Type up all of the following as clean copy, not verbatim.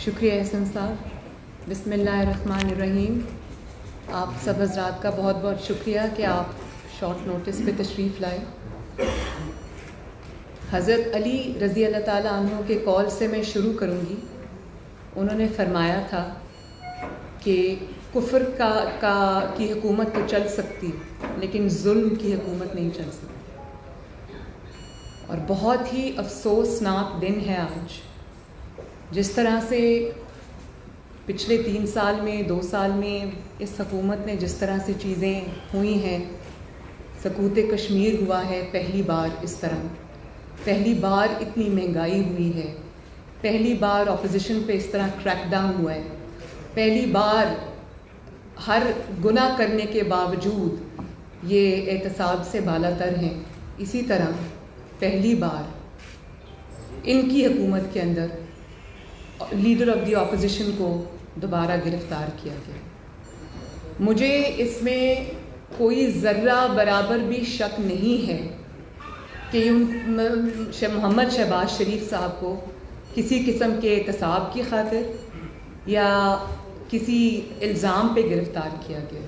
شکریہ احسن صاحب. بسم اللہ الرحمن الرحیم. آپ سب حضرات کا بہت بہت شکریہ کہ آپ شارٹ نوٹس پہ تشریف لائے. حضرت علی رضی اللہ تعالیٰ عنہ کے قول سے میں شروع کروں گی. انہوں نے فرمایا تھا کہ کفر کی حکومت تو چل سکتی لیکن ظلم کی حکومت نہیں چل سکتی. اور بہت ہی افسوسناک دن ہے آج. جس طرح سے پچھلے 3 سال میں 2 سال میں اس حکومت نے جس طرح سے چیزیں ہوئی ہیں، سقوط کشمیر ہوا ہے پہلی بار اس طرح، پہلی بار اتنی مہنگائی ہوئی ہے، پہلی بار اپوزیشن پہ اس طرح کریک ڈاؤن ہوا ہے، پہلی بار ہر گناہ کرنے کے باوجود یہ احتساب سے بالا تر ہیں. اسی طرح پہلی بار ان کی حکومت کے اندر لیڈر آف دی اپوزیشن کو دوبارہ گرفتار کیا گیا. مجھے اس میں کوئی ذرہ برابر بھی شک نہیں ہے کہ محمد شہباز شریف صاحب کو کسی قسم کے احتساب کی خاطر یا کسی الزام پہ گرفتار کیا گیا،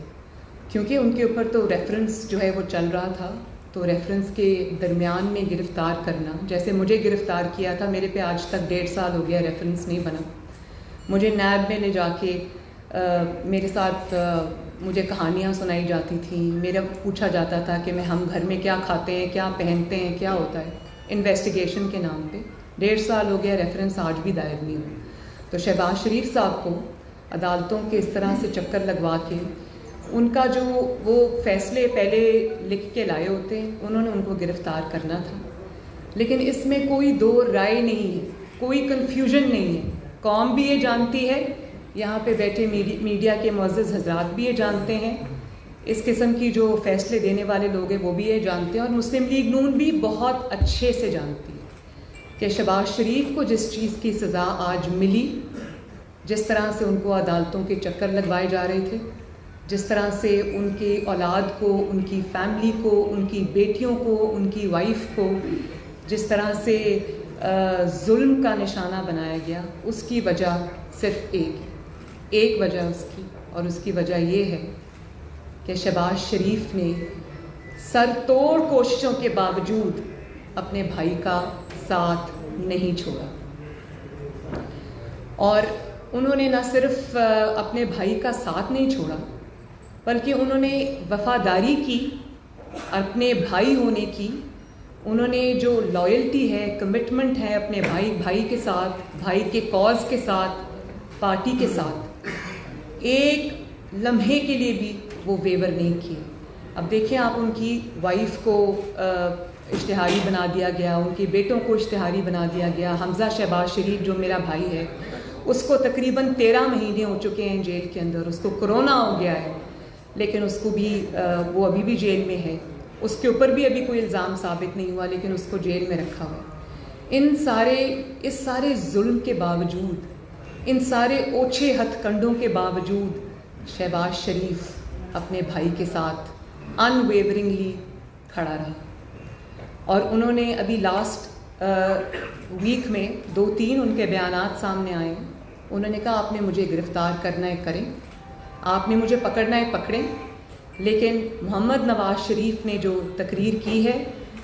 کیونکہ ان کے اوپر تو ریفرنس جو ہے وہ چل رہا تھا. تو ریفرنس کے درمیان میں گرفتار کرنا، جیسے مجھے گرفتار کیا تھا، میرے پہ آج تک 1.5 سال ہو گیا ریفرنس نہیں بنا. مجھے نیب میں لے جا کے میرے ساتھ مجھے کہانیاں سنائی جاتی تھیں، میرا پوچھا جاتا تھا کہ ہم گھر میں کیا کھاتے ہیں، کیا پہنتے ہیں، کیا ہوتا ہے، انویسٹیگیشن کے نام پہ. 1.5 سال ہو گیا، ریفرنس آج بھی دائر نہیں ہوا. تو شہباز شریف صاحب کو عدالتوں کے اس طرح سے چکر لگوا کے ان کا جو وہ فیصلے پہلے لکھ کے لائے ہوتے ہیں، انہوں نے ان کو گرفتار کرنا تھا. لیکن اس میں کوئی دو رائے نہیں ہے، کوئی کنفیوژن نہیں ہے. قوم بھی یہ جانتی ہے، یہاں پہ بیٹھے میڈیا کے معزز حضرات بھی یہ جانتے ہیں، اس قسم کی جو فیصلے دینے والے لوگ ہیں وہ بھی یہ جانتے ہیں، اور مسلم لیگ نون بھی بہت اچھے سے جانتی ہے کہ شہباز شریف کو جس چیز کی سزا آج ملی، جس طرح سے ان کو عدالتوں کے چکر لگوائے جا رہے تھے، جس طرح سے ان کی اولاد کو، ان کی فیملی کو، ان کی بیٹیوں کو، ان کی وائف کو جس طرح سے ظلم کا نشانہ بنایا گیا، اس کی وجہ صرف ایک وجہ اس کی، اور اس کی وجہ یہ ہے کہ شہباز شریف نے سر توڑ کوششوں کے باوجود اپنے بھائی کا ساتھ نہیں چھوڑا. اور انہوں نے نہ صرف اپنے بھائی کا ساتھ نہیں چھوڑا، بلکہ انہوں نے وفاداری کی اپنے بھائی ہونے کی. انہوں نے جو لائلٹی ہے، کمٹمنٹ ہے اپنے بھائی کے ساتھ، بھائی کے کاز کے ساتھ، پارٹی کے ساتھ، ایک لمحے کے لیے بھی وہ ویور نہیں کیے. اب دیکھیں آپ، ان کی وائف کو اشتہاری بنا دیا گیا، ان کے بیٹوں کو اشتہاری بنا دیا گیا. حمزہ شہباز شریف جو میرا بھائی ہے، اس کو تقریباً 13 مہینے ہو چکے ہیں جیل کے اندر. اس کو کرونا ہو گیا ہے، لیکن اس کو بھی وہ ابھی بھی جیل میں ہے. اس کے اوپر بھی ابھی کوئی الزام ثابت نہیں ہوا، لیکن اس کو جیل میں رکھا ہوا. اس سارے ظلم کے باوجود، ان سارے اوچھے ہتھ کنڈوں کے باوجود شہباز شریف اپنے بھائی کے ساتھ ان ویورنگلی کھڑا رہا. اور انہوں نے ابھی لاسٹ ویک میں 2-3 ان کے بیانات سامنے آئے. انہوں نے کہا آپ نے مجھے گرفتار کرنا ہے کریں، آپ نے مجھے پکڑنا ہے پکڑیں، لیکن محمد نواز شریف نے جو تقریر کی ہے،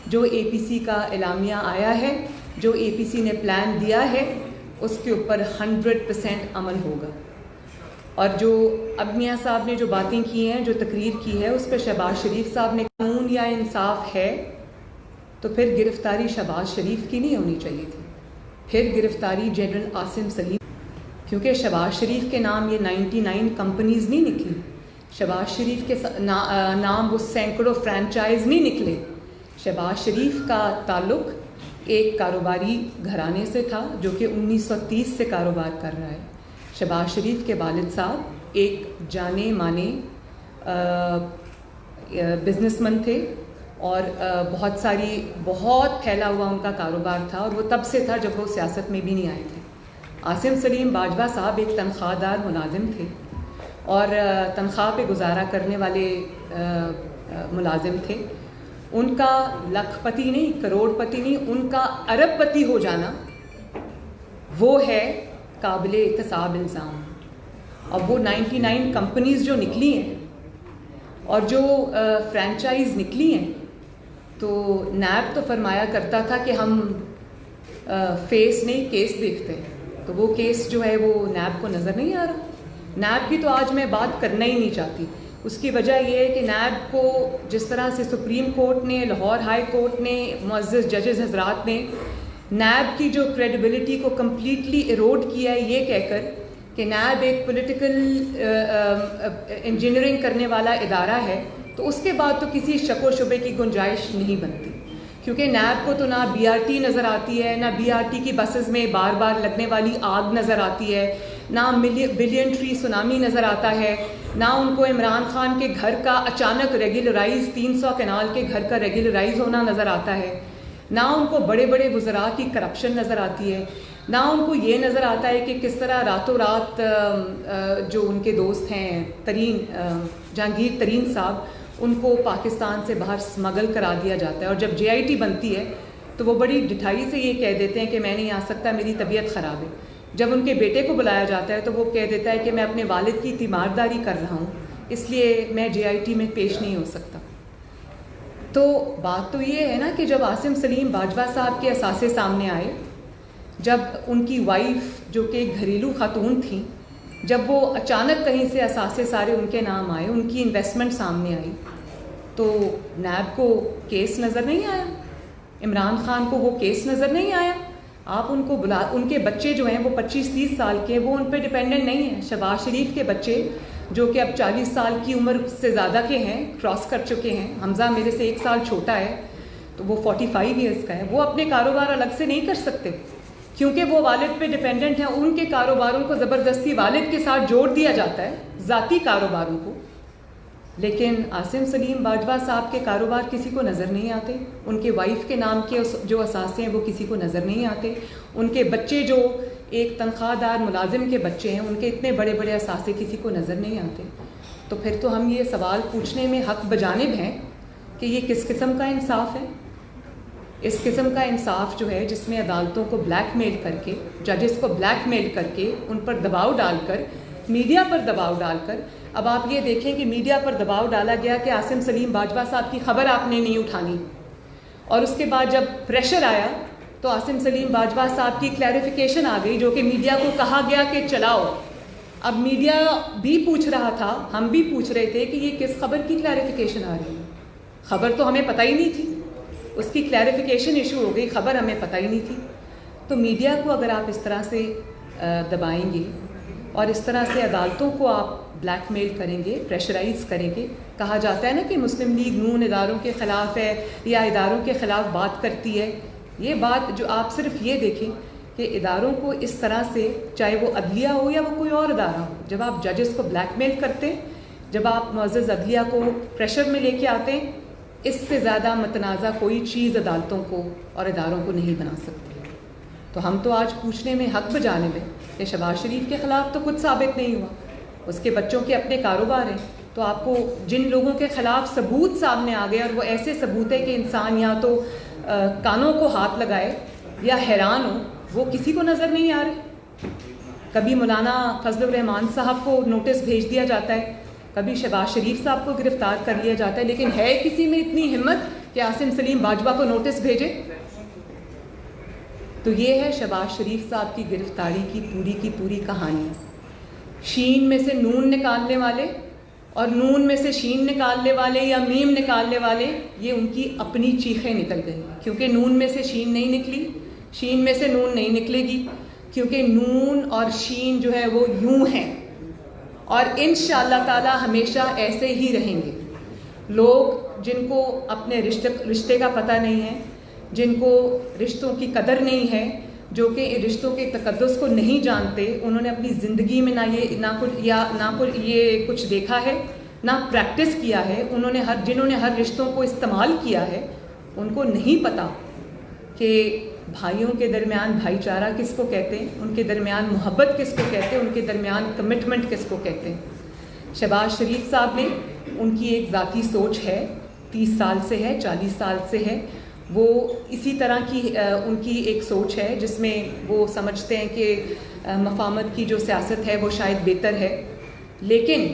جو اے پی سی کا اعلامیہ آیا ہے، جو اے پی سی نے پلان دیا ہے، اس کے اوپر 100% عمل ہوگا. اور جو اب میاں صاحب نے جو باتیں کی ہیں، جو تقریر کی ہے، اس پہ شہباز شریف صاحب نے قانون یا انصاف ہے تو پھر گرفتاری شہباز شریف کی نہیں ہونی چاہیے تھی، پھر گرفتاری جنرل عاصم سلیم، کیونکہ شہباز شریف کے نام یہ 99 کمپنیز نہیں نکلی، شہباز شریف کے نام وہ سینکڑوں فرینچائز نہیں نکلے. شہباز شریف کا تعلق ایک کاروباری گھرانے سے تھا جو کہ 1930 سے کاروبار کر رہا ہے. شہباز شریف کے والد صاحب ایک جانے مانے بزنس مین تھے، اور بہت پھیلا ہوا ان کا کاروبار تھا، اور وہ تب سے تھا جب وہ سیاست میں بھی نہیں آئے تھے. عاصم سلیم باجوہ صاحب ایک تنخواہ دار ملازم تھے، اور تنخواہ پہ گزارا کرنے والے ملازم تھے. ان کا لاکھ پتی نہیں، کروڑ پتی نہیں، ان کا ارب پتی ہو جانا وہ ہے قابل احتساب الزام. اب وہ 99 کمپنیز جو نکلی ہیں اور جو فرینچائز نکلی ہیں، تو نیب تو فرمایا کرتا تھا کہ ہم فیس نہیں کیس دیکھتے ہیں، تو وہ کیس جو ہے وہ نیب کو نظر نہیں آ رہا. نیب کی تو آج میں بات کرنا ہی نہیں چاہتی. اس کی وجہ یہ ہے کہ نیب کو جس طرح سے سپریم کورٹ نے، لاہور ہائی کورٹ نے، معزز ججز حضرات نے نیب کی جو کریڈیبلٹی کو کمپلیٹلی ایروڈ کیا ہے، یہ کہہ کر کہ نیب ایک پولیٹیکل انجینئرنگ کرنے والا ادارہ ہے، تو اس کے بعد تو کسی شک و شبے کی گنجائش نہیں بنتی. کیونکہ نیب کو تو نہ بی آر ٹی نظر آتی ہے، نہ بی آر ٹی کی بسز میں بار بار لگنے والی آگ نظر آتی ہے، نہ بلین ٹری سونامی نظر آتا ہے، نہ ان کو عمران خان کے گھر کا اچانک ریگولرائز 300 کنال کے گھر کا ریگولرائز ہونا نظر آتا ہے، نہ ان کو بڑے بڑے وزراء کی کرپشن نظر آتی ہے، نہ ان کو یہ نظر آتا ہے کہ کس طرح راتوں رات جو ان کے دوست ہیں جہانگیر ترین صاحب، ان کو پاکستان سے باہر سمگل کرا دیا جاتا ہے. اور جب جے آئی ٹی بنتی ہے تو وہ بڑی ڈٹھائی سے یہ کہہ دیتے ہیں کہ میں نہیں آ سکتا، میری طبیعت خراب ہے. جب ان کے بیٹے کو بلایا جاتا ہے تو وہ کہہ دیتا ہے کہ میں اپنے والد کی تیمارداری کر رہا ہوں، اس لیے میں جے آئی ٹی میں پیش نہیں ہو سکتا. تو بات تو یہ ہے نا کہ جب عاصم سلیم باجوہ صاحب کے اثاثے سامنے آئے، جب ان کی وائف جو کہ گھریلو خاتون تھیں، جب وہ اچانک کہیں سے اثاثے سارے ان کے نام آئے، ان کی انویسٹمنٹ سامنے آئی، تو نیب کو کیس نظر نہیں آیا، عمران خان کو وہ کیس نظر نہیں آیا. آپ ان کو ان کے بچے جو ہیں وہ 25-30 سال کے، وہ ان پہ ڈپینڈنٹ نہیں ہیں. شہباز شریف کے بچے جو کہ اب 40 سال کی عمر سے زیادہ کے ہیں، کراس کر چکے ہیں، حمزہ میرے سے 1 سال چھوٹا ہے تو وہ 45 ایئرس کا ہے، وہ اپنے کاروبار الگ سے نہیں کر سکتے کیونکہ وہ والد پہ ڈپینڈنٹ ہیں. ان کے کاروباروں کو زبردستی والد کے ساتھ جوڑ دیا جاتا ہے، ذاتی کاروباروں کو. لیکن عاصم سلیم باجوہ صاحب کے کاروبار کسی کو نظر نہیں آتے، ان کے وائف کے نام کے جو اثاثے ہیں وہ کسی کو نظر نہیں آتے، ان کے بچے جو ایک تنخواہ دار ملازم کے بچے ہیں، ان کے اتنے بڑے بڑے اثاثے کسی کو نظر نہیں آتے. تو پھر تو ہم یہ سوال پوچھنے میں حق بجانب ہیں کہ یہ کس قسم کا انصاف ہے؟ اس قسم کا انصاف جو ہے جس میں عدالتوں کو بلیک میل کر کے، ججز کو بلیک میل کر کے، ان پر دباؤ ڈال کر، میڈیا پر دباؤ ڈال کر. اب آپ یہ دیکھیں کہ میڈیا پر دباؤ ڈالا گیا کہ عاصم سلیم باجوہ صاحب کی خبر آپ نے نہیں اٹھانی، اور اس کے بعد جب پریشر آیا تو عاصم سلیم باجوہ صاحب کی کلیریفیکیشن آ گئی جو کہ میڈیا کو کہا گیا کہ چلاؤ. اب میڈیا بھی پوچھ رہا تھا، ہم بھی پوچھ رہے تھے کہ یہ کس خبر کی کلیریفیکیشن آ رہی ہے؟ خبر تو ہمیں پتہ ہی نہیں تھی، اس کی کلیریفیکیشن ایشو ہو گئی، خبر ہمیں پتہ ہی نہیں تھی. تو میڈیا کو اگر آپ اس طرح سے دبائیں گے اور اس طرح سے عدالتوں کو آپ بلیک میل کریں گے، پریشرائز کریں گے، کہا جاتا ہے نا کہ مسلم لیگ نون اداروں کے خلاف ہے یا اداروں کے خلاف بات کرتی ہے. یہ بات جو آپ صرف یہ دیکھیں کہ اداروں کو اس طرح سے، چاہے وہ عدلیہ ہو یا وہ کوئی اور ادارہ ہو، جب آپ ججز کو بلیک میل کرتے، جب آپ معزز عدلیہ کو پریشر میں لے کے آتے ہیں، اس سے زیادہ متنازع کوئی چیز عدالتوں کو اور اداروں کو نہیں بنا سکتی. تو ہم تو آج پوچھنے میں حق بجانب ہے کہ شہباز شریف کے خلاف تو کچھ ثابت نہیں ہوا، اس کے بچوں کے اپنے کاروبار ہیں. تو آپ کو جن لوگوں کے خلاف ثبوت سامنے آ گئے، اور وہ ایسے ثبوت ہے کہ انسان یا تو کانوں کو ہاتھ لگائے یا حیران ہو، وہ کسی کو نظر نہیں آ رہے. کبھی مولانا فضل الرحمان صاحب کو نوٹس بھیج دیا جاتا ہے، کبھی شہباز شریف صاحب کو گرفتار کر لیا جاتا ہے، لیکن ہے کسی میں اتنی ہمت کہ عاصم سلیم باجوہ کو نوٹس بھیجے؟ تو یہ ہے شہباز شریف صاحب کی گرفتاری کی پوری کہانی. شین میں سے نون نکالنے والے اور نون میں سے شین نکالنے والے یا میم نکالنے والے، یہ ان کی اپنی چیخیں نکل گئی، کیونکہ نون میں سے شین نہیں نکلی، شین میں سے نون نہیں نکلے گی، کیونکہ نون اور شین جو ہے وہ یوں ہیں، اور انشاءاللہ تعالی ہمیشہ ایسے ہی رہیں گے. لوگ جن کو اپنے رشتے کا پتہ نہیں ہے، جن کو رشتوں کی قدر نہیں ہے، جو کہ رشتوں کے تقدس کو نہیں جانتے، انہوں نے اپنی زندگی میں نہ یہ کچھ دیکھا ہے، نہ پریکٹس کیا ہے. جنہوں نے ہر رشتوں کو استعمال کیا ہے، ان کو نہیں پتہ کہ بھائیوں کے درمیان بھائی چارہ کس کو کہتے ہیں، ان کے درمیان محبت کس کو کہتے ہیں، ان کے درمیان کمٹمنٹ کس کو کہتے ہیں. شہباز شریف صاحب نے، ان کی ایک ذاتی سوچ ہے، 30 سال سے ہے، 40 سال سے ہے. وہ اسی طرح کی ان کی ایک سوچ ہے جس میں وہ سمجھتے ہیں کہ مفاہمت کی جو سیاست ہے وہ شاید بہتر ہے، لیکن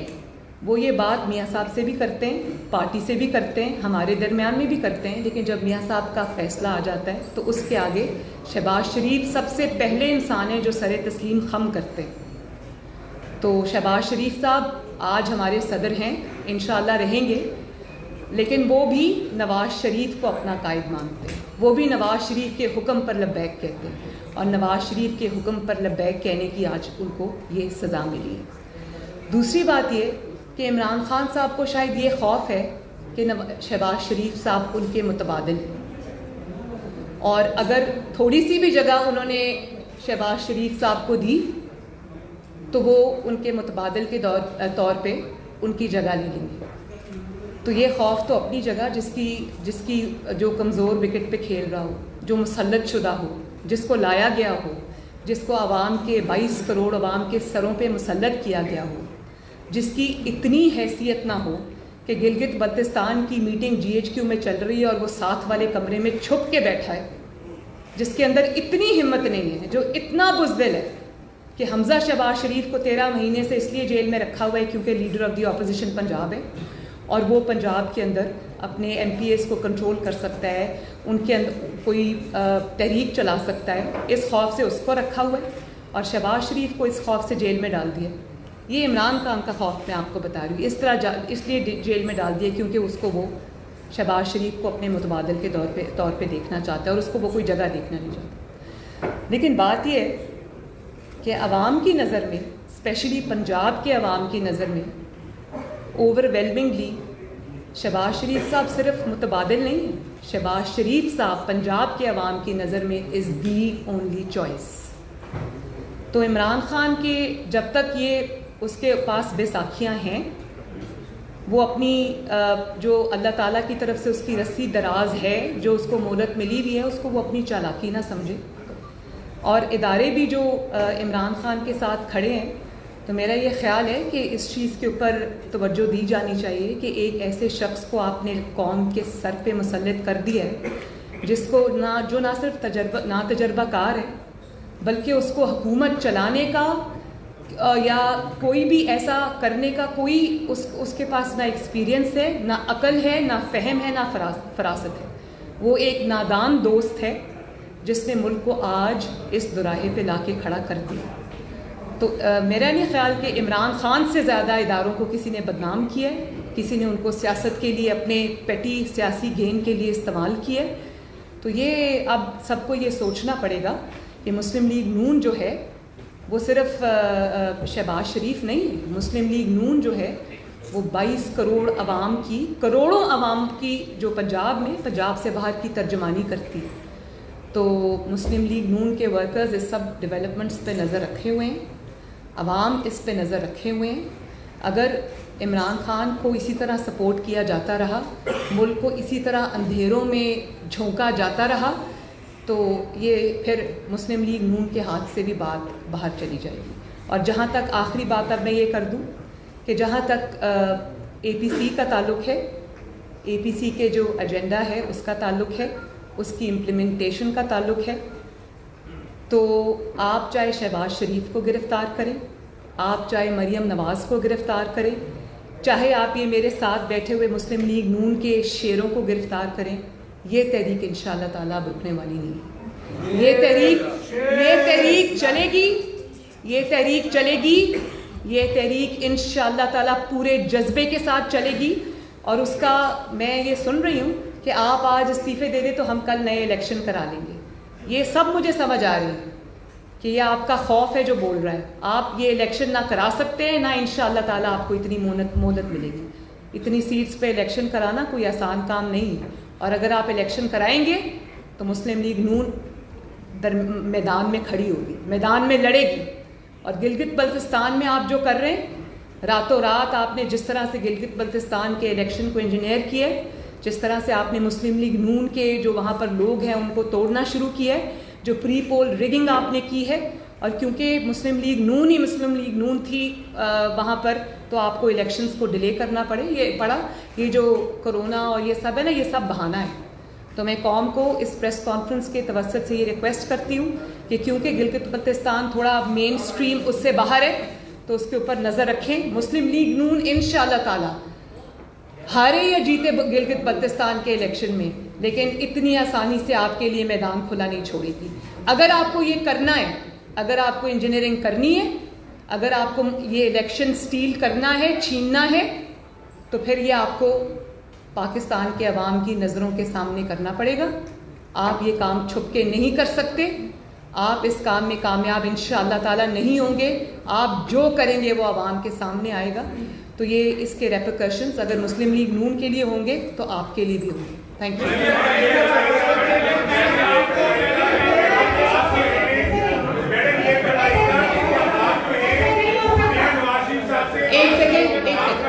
وہ یہ بات میاں صاحب سے بھی کرتے ہیں، پارٹی سے بھی کرتے ہیں، ہمارے درمیان میں بھی کرتے ہیں، لیکن جب میاں صاحب کا فیصلہ آ جاتا ہے تو اس کے آگے شہباز شریف سب سے پہلے انسان ہیں جو سر تسلیم خم کرتے ہیں۔ تو شہباز شریف صاحب آج ہمارے صدر ہیں، انشاءاللہ رہیں گے، لیکن وہ بھی نواز شریف کو اپنا قائد مانتے ہیں، وہ بھی نواز شریف کے حکم پر لبیک کہتے ہیں، اور نواز شریف کے حکم پر لبیک کہنے کی آج ان کو یہ سزا ملی ہے۔ دوسری بات یہ کہ عمران خان صاحب کو شاید یہ خوف ہے کہ شہباز شریف صاحب ان کے متبادل ہیں، اور اگر تھوڑی سی بھی جگہ انہوں نے شہباز شریف صاحب کو دی تو وہ ان کے متبادل کے طور پہ ان کی جگہ لے لیں گے۔ تو یہ خوف تو اپنی جگہ، جس کی جو کمزور وکٹ پہ کھیل رہا ہو، جو مسلط شدہ ہو، جس کو لایا گیا ہو، جس کو عوام کے 22 کروڑ عوام کے سروں پہ مسلط کیا گیا ہو، جس کی اتنی حیثیت نہ ہو کہ گلگت بلتستان کی میٹنگ GHQ میں چل رہی ہے اور وہ ساتھ والے کمرے میں چھپ کے بیٹھا ہے، جس کے اندر اتنی ہمت نہیں ہے، جو اتنا بزدل ہے کہ حمزہ شہباز شریف کو 13 مہینے سے اس لیے جیل میں رکھا ہوا ہے کیونکہ leader of the opposition Punjab ہے، اور وہ پنجاب کے اندر اپنے MPs کو کنٹرول کر سکتا ہے، ان کے اندر کوئی تحریک چلا سکتا ہے، اس خوف سے اس کو رکھا ہوا ہے، اور شہباز شریف کو اس خوف سے جیل میں ڈال دیا۔ یہ عمران خان کا خوف میں آپ کو بتا رہی ہوں، اس لیے جیل میں ڈال دیا کیونکہ اس کو وہ شہباز شریف کو اپنے متبادل کے طور پہ دیکھنا چاہتا ہے، اور اس کو وہ کوئی جگہ دیکھنا نہیں چاہتا۔ لیکن بات یہ ہے کہ عوام کی نظر میں، اسپیشلی پنجاب کے عوام کی نظر میں، اوور ویلمنگلی شہباز شریف صاحب صرف متبادل نہیں ہیں، شہباز شریف صاحب پنجاب کے عوام کی نظر میں از دی اونلی چوائس۔ تو عمران خان کے جب تک یہ اس کے پاس بے ساکھیاں ہیں، وہ اپنی جو اللہ تعالیٰ کی طرف سے اس کی رسی دراز ہے، جو اس کو مہلت ملی ہوئی ہے، اس کو وہ اپنی چالاکی نہ سمجھے، اور ادارے بھی جو عمران خان کے ساتھ کھڑے ہیں، تو میرا یہ خیال ہے کہ اس چیز کے اوپر توجہ دی جانی چاہیے کہ ایک ایسے شخص کو آپ نے قوم کے سر پہ مسلط کر دیا ہے جس کو نہ صرف تجربہ کار ہے، بلکہ اس کو حکومت چلانے کا یا کوئی بھی ایسا کرنے کا کوئی اس کے پاس نہ ایکسپیرینس ہے، نہ عقل ہے، نہ فہم ہے، نہ فراست ہے۔ وہ ایک نادان دوست ہے جس نے ملک کو آج اس دوراہے پہ لا کے کھڑا کر دیا۔ تو میرا نہیں خیال کہ عمران خان سے زیادہ اداروں کو کسی نے بدنام کیا ہے، کسی نے ان کو سیاست کے لیے اپنے پیٹی سیاسی گین کے لیے استعمال کیا ہے۔ تو یہ اب سب کو یہ سوچنا پڑے گا کہ مسلم لیگ نون جو ہے وہ صرف شہباز شریف نہیں ہے، مسلم لیگ نون جو ہے وہ 22 کروڑ عوام کی، کروڑوں عوام کی جو پنجاب سے باہر کی ترجمانی کرتی ہے۔ تو مسلم لیگ نون کے ورکرز اس سب ڈیولپمنٹس پہ نظر رکھے ہوئے ہیں، عوام اس پہ نظر رکھے ہوئے ہیں۔ اگر عمران خان کو اسی طرح سپورٹ کیا جاتا رہا، ملک کو اسی طرح اندھیروں میں جھونکا جاتا رہا، تو یہ پھر مسلم لیگ نون کے ہاتھ سے بھی بات باہر چلی جائے گی۔ اور جہاں تک آخری بات اب میں یہ کر دوں کہ جہاں تک APC کا تعلق ہے، APC کے جو ایجنڈا ہے اس کا تعلق ہے، اس کی امپلیمنٹیشن کا تعلق ہے، تو آپ چاہے شہباز شریف کو گرفتار کریں، آپ چاہے مریم نواز کو گرفتار کریں، چاہے آپ یہ میرے ساتھ بیٹھے ہوئے مسلم لیگ نون کے شیروں کو گرفتار کریں، یہ تحریک انشاءاللہ تعالیٰ رکنے والی نہیں ہے۔ یہ تحریک چلے گی، یہ تحریک انشاءاللہ تعالیٰ پورے جذبے کے ساتھ چلے گی، اور اس کا میں یہ سن رہی ہوں کہ آپ آج استعفے دے دیں تو ہم کل نئے الیکشن کرا لیں گے۔ یہ سب مجھے سمجھ آ رہی ہے کہ یہ آپ کا خوف ہے جو بول رہا ہے۔ آپ یہ الیکشن نہ کرا سکتے ہیں، نہ انشاءاللہ تعالیٰ آپ کو اتنی مہلت ملے گی۔ اتنی سیٹس پہ الیکشن کرانا کوئی آسان کام نہیں ہے، اور اگر آپ الیکشن کرائیں گے تو مسلم لیگ نون میدان میں کھڑی ہوگی، میدان میں لڑے گی۔ اور گلگت بلتستان میں آپ جو کر رہے ہیں، راتوں رات آپ نے جس طرح سے گلگت بلتستان کے الیکشن کو انجینئر کیا ہے، جس طرح سے آپ نے مسلم لیگ نون کے جو وہاں پر لوگ ہیں ان کو توڑنا شروع کیا ہے، جو پری پول ریگنگ آپ نے کی ہے، اور کیونکہ مسلم لیگ نون تھی وہاں پر، تو آپ کو الیکشنز کو ڈیلے کرنا پڑے، یہ جو کرونا اور یہ سب ہے نا، یہ سب بہانہ ہے۔ تو میں قوم کو اس پریس کانفرنس کے توسط سے یہ ریکویسٹ کرتی ہوں کہ کیونکہ گلگت بلتستان تھوڑا مین سٹریم اس سے باہر ہے تو اس کے اوپر نظر رکھیں. مسلم لیگ نون انشاءاللہ تعالی ہارے یا جیتے گلگت بلتستان کے الیکشن میں, لیکن اتنی آسانی سے آپ کے لیے میدان کھلا نہیں چھوڑے گی. اگر آپ کو یہ کرنا ہے, اگر آپ کو انجینئرنگ کرنی ہے, اگر آپ کو یہ الیکشن سٹیل کرنا ہے, چھیننا ہے, تو پھر یہ آپ کو پاکستان کے عوام کی نظروں کے سامنے کرنا پڑے گا. آپ یہ کام چھپ کے نہیں کر سکتے. آپ اس کام میں کامیاب انشاءاللہ تعالی نہیں ہوں گے. آپ جو کریں گے وہ عوام کے سامنے آئے گا. تو یہ اس کے ریپرکشنز اگر مسلم لیگ نون کے لیے ہوں گے تو آپ کے لیے بھی ہوں گے. Thank you. ایک سیکنڈ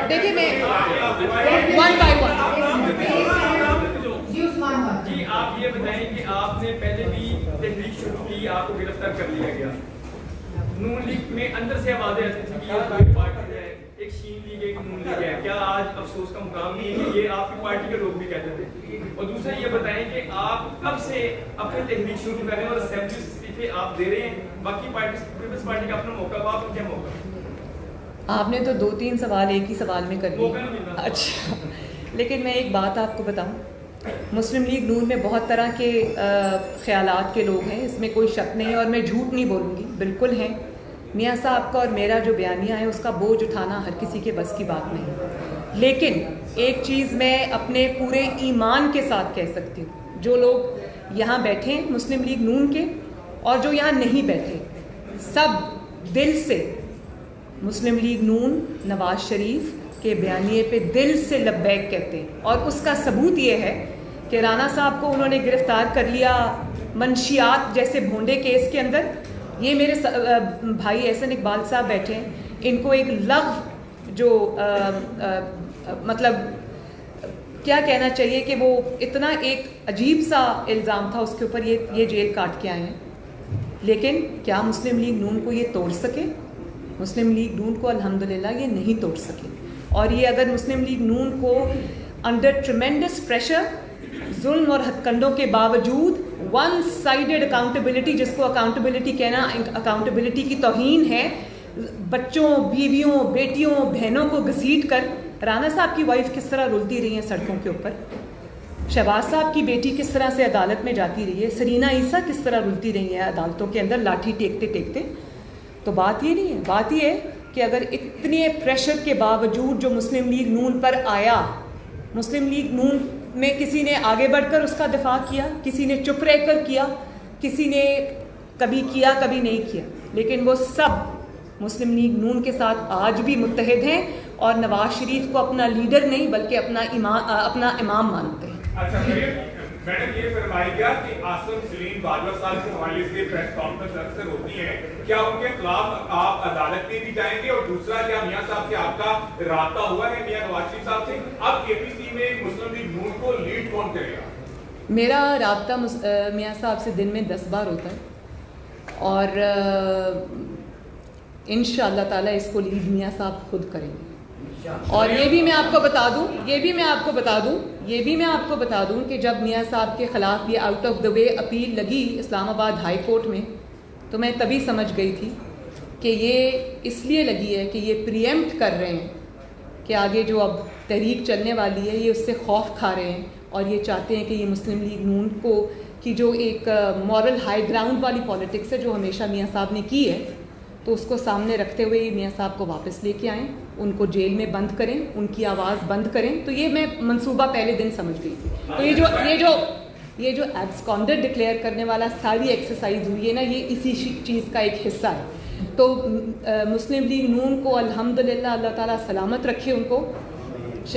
دیکھیے, میں ون بائی ون. جی آپ یہ بتائیں کہ آپ نے پہلے بھی تحریک شروع کی, آپ کو گرفتار کر لیا گیا. نون لیگ میں اندر سے آوازیں آتی تھی کہ یہ کوئی پارٹی ہے, ایک شین لیگ ہے, ایک نون لیگ ہے. کیا آج افسوس کا مقام نہیں ہے کہ یہ آپ کی پارٹی کے لوگ بھی کہتے تھے؟ اور دوسرا یہ بتائیں کہ آپ کب سے اپنی تحریک شروع کر رہے ہیں اور اسمبلی استعفے آپ دے رہے ہیں, باقی پیپلز پارٹی کا اپنا موقع ہوا, آپ کو کیا موقع؟ آپ نے تو 2-3 سوال ایک ہی سوال میں کر دیے. اچھا, لیکن میں ایک بات آپ کو بتاؤں, مسلم لیگ نون میں بہت طرح کے خیالات کے لوگ ہیں, اس میں کوئی شک نہیں ہے, اور میں جھوٹ نہیں بولوں گی, بالکل ہیں. میاں صاحب کا اور میرا جو بیانیہ ہے اس کا بوجھ اٹھانا ہر کسی کے بس کی بات نہیں. لیکن ایک چیز میں اپنے پورے ایمان کے ساتھ کہہ سکتی ہوں, جو لوگ یہاں بیٹھے ہیں مسلم لیگ نون کے اور جو یہاں نہیں بیٹھے, سب دل سے مسلم لیگ نون نواز شریف کے بیانیے پہ دل سے لبیک کہتے ہیں. اور اس کا ثبوت یہ ہے کہ رانا صاحب کو انہوں نے گرفتار کر لیا منشیات جیسے بھونڈے کیس کے اندر. یہ میرے بھائی احسن اقبال صاحب بیٹھے ہیں, ان کو ایک لغو جو مطلب کیا کہنا چاہیے کہ وہ اتنا ایک عجیب سا الزام تھا اس کے اوپر, یہ جیل کاٹ کے آئے ہیں. لیکن کیا مسلم لیگ نون کو یہ توڑ سکے؟ مسلم لیگ نون کو الحمدللہ یہ نہیں توڑ سکے. اور یہ اگر مسلم لیگ نون کو انڈر ٹریمینڈس پریشر, ظلم اور ہتھ کنڈوں کے باوجود, ون سائیڈڈ اکاؤنٹیبلٹی, جس کو اکاؤنٹیبلٹی کہنا اکاؤنٹیبلٹی کی توہین ہے, بچوں, بیویوں, بیٹیوں, بہنوں کو گھسیٹ کر. رانا صاحب کی وائف کس طرح رلتی رہی ہیں سڑکوں کے اوپر, شہباز صاحب کی بیٹی کس طرح سے عدالت میں جاتی رہی ہے, سرینا عیسیٰ کس طرح رلتی رہی ہیں عدالتوں کے اندر لاٹھی ٹیکتے ٹیکتے. تو بات یہ نہیں ہے, بات یہ ہے کہ اگر اتنے پریشر کے باوجود جو مسلم لیگ نون پر آیا, مسلم لیگ نون میں کسی نے آگے بڑھ کر اس کا دفاع کیا, کسی نے چپ رہ کر کیا, کسی نے کبھی کیا کبھی نہیں کیا, لیکن وہ سب مسلم لیگ نون کے ساتھ آج بھی متحد ہیں اور نواز شریف کو اپنا لیڈر نہیں بلکہ اپنا امام مانتے ہیں. اچھا میڈم, یہ فرمائی گیا کہ عاصم سلیم باجوہ صاحب کے حوالے سے پریس کانفرنس اکثر ہوتی ہیں, کیا ان کے خلاف آپ عدالت میں بھی جائیں گے؟ اور دوسرا, کیا میاں صاحب سے آپ کا رابطہ ہوا ہے میاں نواز شریف صاحب سے؟ اب اے پی سی میں مسلم لیگ نون کو لیڈ کون کرے گا؟ میرا رابطہ میاں صاحب سے دن میں 10 بار ہوتا ہے, اور انشاءاللہ تعالی اس کو لیڈ میاں صاحب خود کریں گے. اور یہ بھی میں آپ کو بتا دوں کہ جب میاں صاحب کے خلاف یہ out of the way appeal لگی اسلام آباد ہائی کورٹ میں, تو میں تبھی سمجھ گئی تھی کہ یہ اس لیے لگی ہے کہ یہ پریمپٹ کر رہے ہیں کہ آگے جو اب تحریک چلنے والی ہے یہ اس سے خوف کھا رہے ہیں, اور یہ چاہتے ہیں کہ یہ مسلم لیگ نون کو کی جو ایک مورل ہائی گراؤنڈ والی پالیٹکس ہے جو ہمیشہ میاں صاحب نے کی ہے, تو اس کو سامنے رکھتے ہوئے یہ میاں صاحب کو واپس لے کے آئیں, ان کو جیل میں بند کریں, ان کی آواز بند کریں. تو یہ میں منصوبہ پہلے دن سمجھ گئی تھی. تو یہ جو ایبسکانڈر ڈکلیئر کرنے والا ساری ایکسرسائز ہوئی ہے نا, یہ اسی چیز کا ایک حصہ ہے. تو مسلم لیگ نون کو الحمدللہ اللہ تعالیٰ سلامت رکھے, ان کو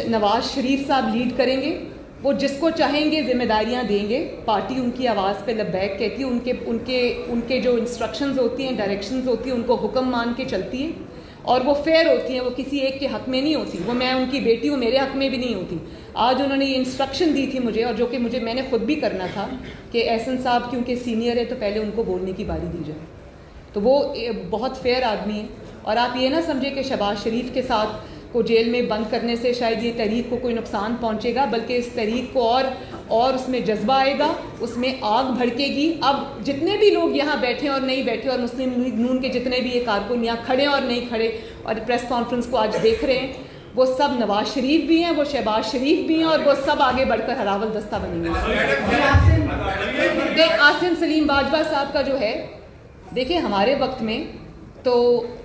نواز شریف صاحب لیڈ کریں گے, وہ جس کو چاہیں گے ذمہ داریاں دیں گے. پارٹی ان کی آواز پہ لبیک کہتی ہے, ان کے جو انسٹرکشنز ہوتی ہیں, ڈائریکشنز ہوتی ہیں, ان کو حکم مان کے چلتی ہے, اور وہ فیئر ہوتی ہیں, وہ کسی ایک کے حق میں نہیں ہوتی. وہ میں ان کی بیٹی ہوں, میرے حق میں بھی نہیں ہوتی. آج انہوں نے یہ انسٹرکشن دی تھی مجھے, اور جو کہ میں نے خود بھی کرنا تھا کہ احسن صاحب کیونکہ سینئر ہے تو پہلے ان کو بولنے کی باری دی جائے. تو وہ بہت فیئر آدمی ہے. اور آپ یہ نہ سمجھیں کہ شہباز شریف کے ساتھ کو جیل میں بند کرنے سے شاید یہ تحریک کو کوئی نقصان پہنچے گا, بلکہ اس تحریک کو اور اور اس میں جذبہ آئے گا, اس میں آگ بھڑکے گی. اب جتنے بھی لوگ یہاں بیٹھے اور نہیں بیٹھے, اور مسلم لیگ نون کے جتنے بھی یہ کارکن یہاں کھڑے اور نہیں کھڑے اور پریس کانفرنس کو آج دیکھ رہے ہیں, وہ سب نواز شریف بھی ہیں, وہ شہباز شریف بھی ہیں, اور وہ سب آگے بڑھ کر ہراول دستہ بنیں گے. عاصم سلیم باجوہ صاحب کا جو ہے, دیکھیں ہمارے وقت میں تو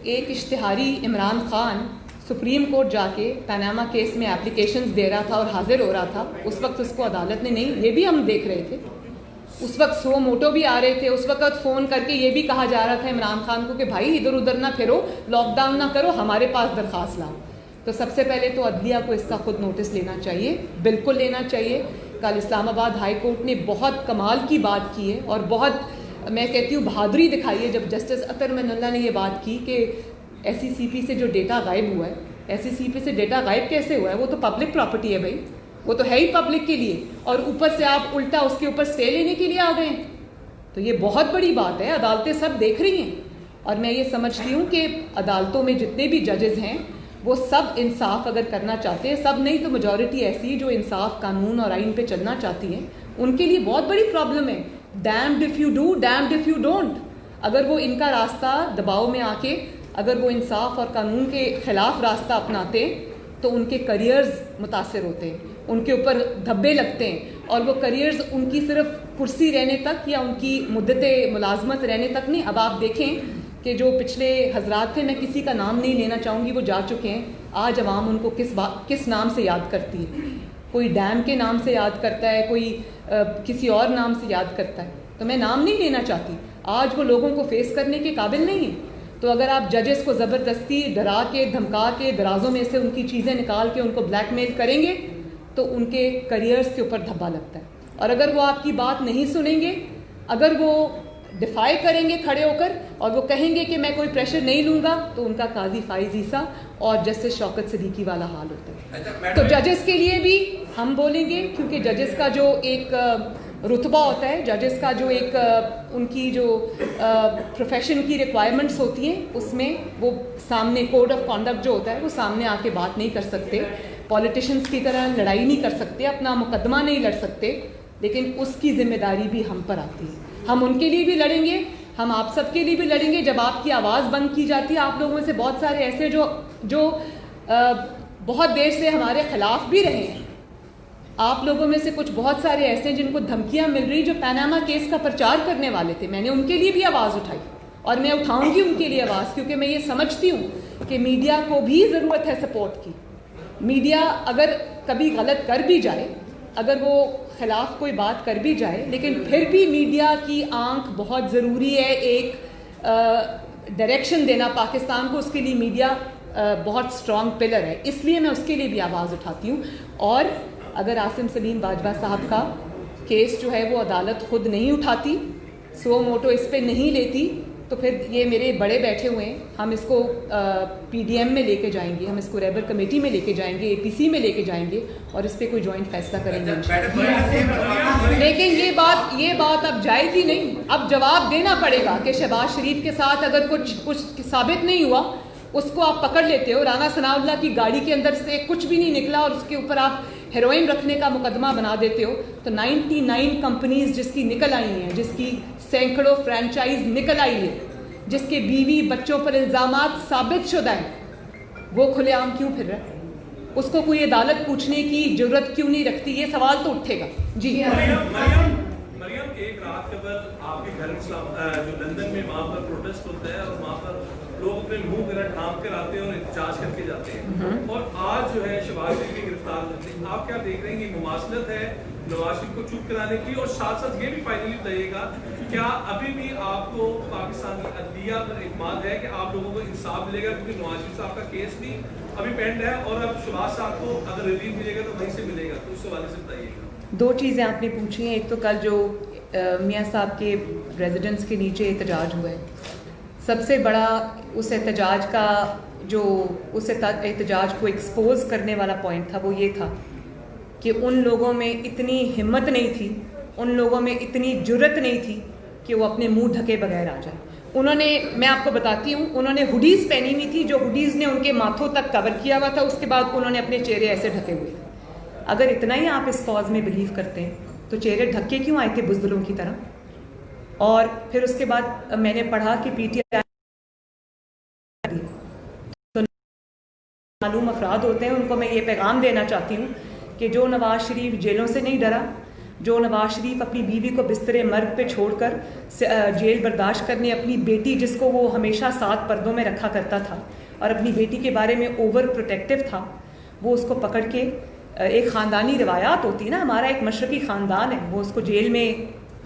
ایک اشتہاری عمران خان سپریم کورٹ جا کے پاناما کیس میں اپلیکیشنز دے رہا تھا اور حاضر ہو رہا تھا. اس وقت اس کو عدالت نے نہیں, یہ بھی ہم دیکھ رہے تھے, اس وقت سو موٹو بھی آ رہے تھے, اس وقت فون کر کے یہ بھی کہا جا رہا تھا عمران خان کو کہ بھائی ادھر ادھر نہ پھرو, لاک ڈاؤن نہ کرو, ہمارے پاس درخواست لاؤ. تو سب سے پہلے تو عدلیہ کو اس کا خود نوٹس لینا چاہیے, بالکل لینا چاہیے. کل اسلام آباد ہائی کورٹ نے بہت کمال کی بات کی ہے اور بہت میں کہتی ہوں بہادری دکھائی ہے جب جسٹس اطہر من اللہ نے یہ بات کی کہ ایس سی سی پی سے جو ڈیٹا غائب ہوا ہے, ایس سی سی پی سے ڈیٹا غائب کیسے ہوا ہے, وہ تو پبلک پراپرٹی ہے بھائی, وہ تو ہے ہی پبلک کے لیے, اور اوپر سے آپ الٹا اس کے اوپر اسٹے لینے کے لیے آ گئے ہیں. تو یہ بہت بڑی بات ہے, عدالتیں سب دیکھ رہی ہیں. اور میں یہ سمجھتی ہوں کہ عدالتوں میں جتنے بھی ججز ہیں وہ سب انصاف اگر کرنا چاہتے ہیں, سب نہیں تو میجورٹی ایسی ہے جو انصاف قانون اور آئین پہ چلنا چاہتی ہیں, ان کے لیے بہت بڑی پرابلم ہے. Damned if you do, damned if you don't. اگر وہ ان کا راستہ دباؤ میں آ کے اگر وہ انصاف اور قانون کے خلاف راستہ اپناتے تو ان کے کریئرز متاثر ہوتے ہیں, ان کے اوپر دھبے لگتے ہیں, اور وہ کریئرز ان کی صرف کرسی رہنے تک یا ان کی مدت ملازمت رہنے تک نہیں. اب آپ دیکھیں کہ جو پچھلے حضرات تھے, میں کسی کا نام نہیں لینا چاہوں گی, وہ جا چکے ہیں, آج عوام ان کو کس نام سے یاد کرتی ہے. کوئی ڈیم کے نام سے یاد کرتا ہے, کوئی کسی اور نام سے یاد کرتا ہے. تو میں نام نہیں لینا چاہتی, آج وہ لوگوں کو فیس کرنے کے قابل نہیں ہیں. تو اگر آپ ججز کو زبردستی ڈرا کے دھمکا کے درازوں میں سے ان کی چیزیں نکال کے ان کو بلیک میل کریں گے تو ان کے کریئرز کے اوپر دھبا لگتا ہے. اور اگر وہ آپ کی بات نہیں سنیں گے, اگر وہ ڈیفائی کریں گے کھڑے ہو کر اور وہ کہیں گے کہ میں کوئی پریشر نہیں لوں گا, تو ان کا قاضی فائز عیسیٰ اور جسٹس شوکت صدیقی والا حال ہوتا ہے. تو ججز کے لیے بھی ہم بولیں گے, کیونکہ ججز کا جو ایک رتبہ ہوتا ہے, ججز کا جو ایک ان کی جو پروفیشن کی ریکوائرمنٹس ہوتی ہیں, اس میں وہ سامنے کوڈ آف کانڈکٹ جو ہوتا ہے وہ سامنے آ کے بات نہیں کر سکتے, پولیٹیشنز کی طرح لڑائی نہیں کر سکتے, اپنا مقدمہ نہیں لڑ سکتے. لیکن اس کی ذمہ داری بھی ہم پر آتی ہے, ہم ان کے لیے بھی لڑیں گے, ہم آپ سب کے لیے بھی لڑیں گے. جب آپ کی آواز بند کی جاتی ہے, آپ لوگوں میں سے بہت سارے ایسے جو بہت دیر سے ہمارے خلاف بھی رہے ہیں, آپ لوگوں میں سے کچھ بہت سارے ایسے ہیں جن کو دھمکیاں مل رہی, جو پاناما کیس کا پرچار کرنے والے تھے. میں نے ان کے لیے بھی آواز اٹھائی اور میں اٹھاؤں گی ان کے لیے آواز, کیونکہ میں یہ سمجھتی ہوں کہ میڈیا کو بھی ضرورت ہے سپورٹ کی. میڈیا اگر کبھی غلط کر بھی جائے, اگر وہ خلاف کوئی بات کر بھی جائے, لیکن پھر بھی میڈیا کی آنکھ بہت ضروری ہے, ایک ڈائریکشن دینا پاکستان کو, اس کے لیے میڈیا بہت اسٹرانگ پلر ہے. اس لیے میں اس کے لیے بھی آواز اٹھاتی ہوں. اور اگر عاصم سلیم باجوہ صاحب کا کیس جو ہے وہ عدالت خود نہیں اٹھاتی, سو موٹو اس پہ نہیں لیتی, تو پھر یہ میرے بڑے بیٹھے ہوئے ہیں, ہم اس کو پی ڈی ایم میں لے کے جائیں گے, ہم اس کو ریبر کمیٹی میں لے کے جائیں گے, اے پی سی میں لے کے جائیں گے, اور اس پہ کوئی جوائنٹ فیصلہ کریں گے. لیکن یہ بات اب جائے گی نہیں, اب جواب دینا پڑے گا کہ شہباز شریف کے ساتھ اگر کچھ ثابت نہیں ہوا, اس کو آپ پکڑ لیتے ہو. رانا ثناء اللہ کی گاڑی کے اندر سے کچھ بھی نہیں نکلا اور اس کے اوپر آپ ہیروئن رکھنے کا مقدمہ بنا دیتے ہو. تو 99 کمپنیز جس کی نکل آئی ہیں, جس کی سینکڑوں فرینچائز نکل آئی ہے, جس کے بیوی بچوں پر الزامات ثابت شدہ ہیں, وہ کھلے عام کیوں پھر رہا ہے؟ اس کو کوئی عدالت پوچھنے کی ضرورت کیوں نہیں رکھتی؟ یہ سوال تو اٹھے گا. جی مریم, ایک رات قبل آپ کے گھر جو لندن میں وہاں پر پروٹیسٹ ہوتا ہے اور وہاں پر لوگ اپنے منہ وغیرہ ڈھانپ کر آتے ہیں اور احتجاج کر کے جاتے ہیں, اور آج جو ہے شہباز شریف کی گرفتار ہوتے ہیں. آپ کیا دیکھ رہے ہیں کہ مماثلت ہے نواز شریف کو چپ کرانے کی؟ اور ساتھ ساتھ یہ بھی فائنلی بتائیے گا, کیا ابھی بھی آپ کو پاکستان کی عدلیہ پر اعتماد ہے کہ آپ لوگوں کو انصاف ملے گا؟ کیونکہ نواز شریف صاحب کا کیس بھی ابھی پینڈ ہے, اور اب شہباز صاحب کو اگر ریلیف ملے گا تو وہیں سے ملے گا. تو اس حوالے سے بتائیے گا. دو چیزیں آپ نے پوچھی ہیں. ایک تو کل جو میاں صاحب کے ریزیڈنس کے نیچے احتجاج ہوا ہے, سب سے بڑا اس احتجاج کا جو اس احتجاج کو ایکسپوز کرنے والا پوائنٹ تھا وہ یہ تھا کہ ان لوگوں میں اتنی ہمت نہیں تھی, ان لوگوں میں اتنی جرت نہیں تھی کہ وہ اپنے منہ ڈھکے بغیر آ جائیں. انہوں نے, میں آپ کو بتاتی ہوں, انہوں نے ہوڈیز پہنی ہوئی تھی, جو ہوڈیز نے ان کے ماتھوں تک کور کیا ہوا تھا, اس کے بعد انہوں نے اپنے چہرے ایسے ڈھکے ہوئے تھے. اگر اتنا ہی آپ اس کاز میں بلیو کرتے ہیں تو چہرے ڈھکے کیوں آئے تھے بزدلوں کی طرح؟ اور پھر اس کے بعد میں نے پڑھا کہ پی ٹی آئی معلوم افراد ہوتے ہیں، ان کو میں یہ پیغام دینا چاہتی ہوں کہ جو نواز شریف جیلوں سے نہیں ڈرا، جو نواز شریف اپنی بیوی کو بستر مرگ پہ چھوڑ کر جیل برداشت کرنے اپنی بیٹی، جس کو وہ ہمیشہ ساتھ پردوں میں رکھا کرتا تھا اور اپنی بیٹی کے بارے میں اوور پروٹیکٹیو تھا، وہ اس کو پکڑ کے، ایک خاندانی روایات ہوتی نا، ہمارا ایک مشرقی خاندان ہے، وہ اس کو جیل میں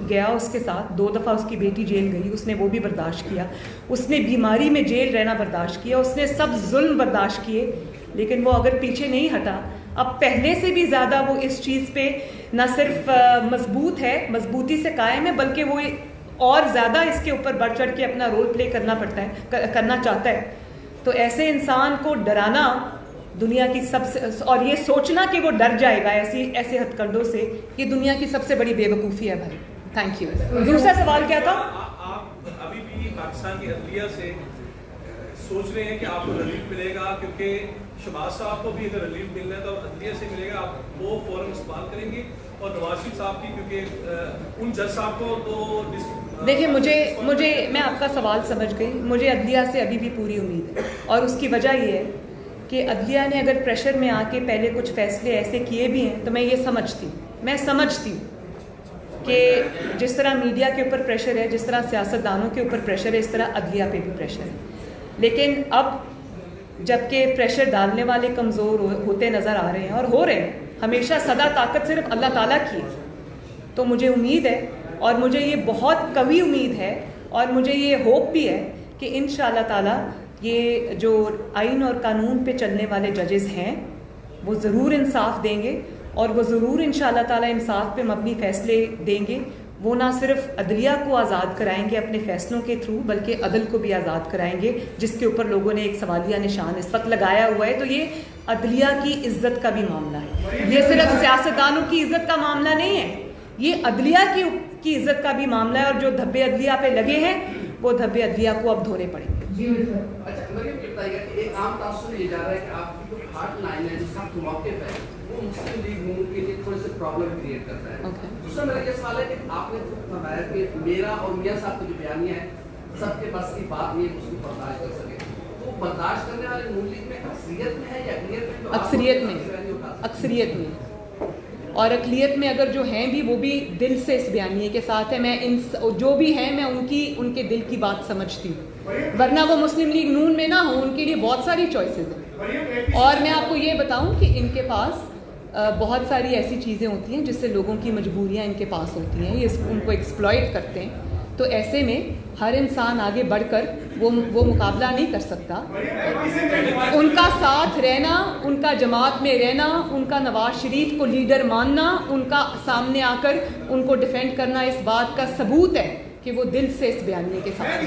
گیا، اس کے ساتھ 2 دفعہ اس کی بیٹی جیل گئی، اس نے وہ بھی برداشت کیا، اس نے بیماری میں جیل رہنا برداشت کیا، اس نے سب ظلم برداشت کیے، لیکن وہ اگر پیچھے نہیں ہٹا، اب پہلے سے بھی زیادہ وہ اس چیز پہ نہ صرف مضبوط ہے، مضبوطی سے قائم ہے، بلکہ وہ اور زیادہ اس کے اوپر بڑھ چڑھ کے اپنا رول پلے کرنا چاہتا ہے. تو ایسے انسان کو ڈرانا دنیا کی سب سے، اور یہ سوچنا کہ وہ ڈر جائے گا ایسے ہتھ کنڈوں سے، یہ دنیا کی سب سے بڑی بے وقوفی ہے بھائی. Thank you. دوسرا سوال کیا تھا؟ آپ ابھی بھی پاکستان کی عدلیہ سے سوچ رہے ہیں کہ آپ کو ریلیف ملے گا؟ کیونکہ شہباز صاحب کو بھی اگر ریلیف ملنا ہے تو عدلیہ سے ملے گا، آپ وہ فوراً استعمال کریں گے؟ اور نواز شریف صاحب کی، کیونکہ ان جج صاحب کو تو دیکھیں، مجھے میں آپ کا سوال سمجھ گئی. مجھے عدلیہ سے ابھی بھی پوری امید ہے، اور اس کی وجہ یہ ہے کہ عدلیہ نے اگر پریشر میں آ کے پہلے کچھ فیصلے ایسے کیے بھی ہیں تو میں یہ سمجھتی ہوں کہ جس طرح میڈیا کے اوپر پریشر ہے، جس طرح سیاستدانوں کے اوپر پریشر ہے، اس طرح عدلیہ پہ بھی پریشر ہے. لیکن اب جب کہ پریشر ڈالنے والے کمزور ہوتے نظر آ رہے ہیں اور ہو رہے ہیں، ہمیشہ صدا طاقت صرف اللہ تعالیٰ کی ہے، تو مجھے امید ہے، اور مجھے یہ بہت قوی امید ہے، اور مجھے یہ ہوپ بھی ہے کہ انشاءاللہ تعالیٰ یہ جو آئین اور قانون پہ چلنے والے ججز ہیں وہ ضرور انصاف دیں گے، اور وہ ضرور انشاءاللہ تعالیٰ انصاف پہ مبنی فیصلے دیں گے. وہ نہ صرف عدلیہ کو آزاد کرائیں گے اپنے فیصلوں کے تھرو، بلکہ عدل کو بھی آزاد کرائیں گے، جس کے اوپر لوگوں نے ایک سوالیہ نشان اس وقت لگایا ہوا ہے. تو یہ عدلیہ کی عزت کا بھی معاملہ ہے، یہ صرف سیاستدانوں کی عزت کا معاملہ نہیں ہے، یہ عدلیہ کی عزت کا بھی معاملہ ہے. اور جو دھبے عدلیہ پہ لگے ہیں وہ دھبے عدلیہ کو اب دھونے پڑیں گے. اچھا، مریم یہ بتائیے کہ ایک عام تاثر یہ جا رہا ہے کہ آپ کی جو ہارڈ لائن ہے، جو سخت موقف ہے، وہ مسلم لیگ نون کے لیے تھوڑے سے پرابلم کریٹ کرتا ہے. دوسرا میرا یہ سوال ہے کہ آپ نے فرمایا کہ میرا اور میاں صاحب کا جو بیانیہ ہے، سب کے بس کی بات نہیں ہے اس کو برداشت کر سکے. تو برداشت کرنے والے نون لیگ میں اکثریت میں ہے یا اقلیت میں؟ اکثریت میں اور اقلیت میں اگر جو ہیں بھی وہ بھی دل سے اس بیانیے کے ساتھ ہے. میں جو بھی ہیں میں ان کے دل کی بات سمجھتی ہوں، ورنہ وہ مسلم لیگ نون میں نہ ہوں، ان کے لیے بہت ساری چوائسیز ہیں. اور میں آپ کو یہ بتاؤں کہ ان کے پاس بہت ساری ایسی چیزیں ہوتی ہیں جس سے لوگوں کی مجبوریاں ان کے پاس ہوتی ہیں، یہ ان کو ایکسپلائٹ کرتے ہیں. تو ایسے میں ہر انسان آگے بڑھ کر وہ مقابلہ نہیں کر سکتا. ان کا ساتھ رہنا، ان کا جماعت میں رہنا، ان کا نواز شریف کو لیڈر ماننا، ان کا سامنے آ کر ان کو ڈیفینڈ کرنا اس بات کا ثبوت ہے کہ وہ دل سے اس بیانیے کے ساتھ.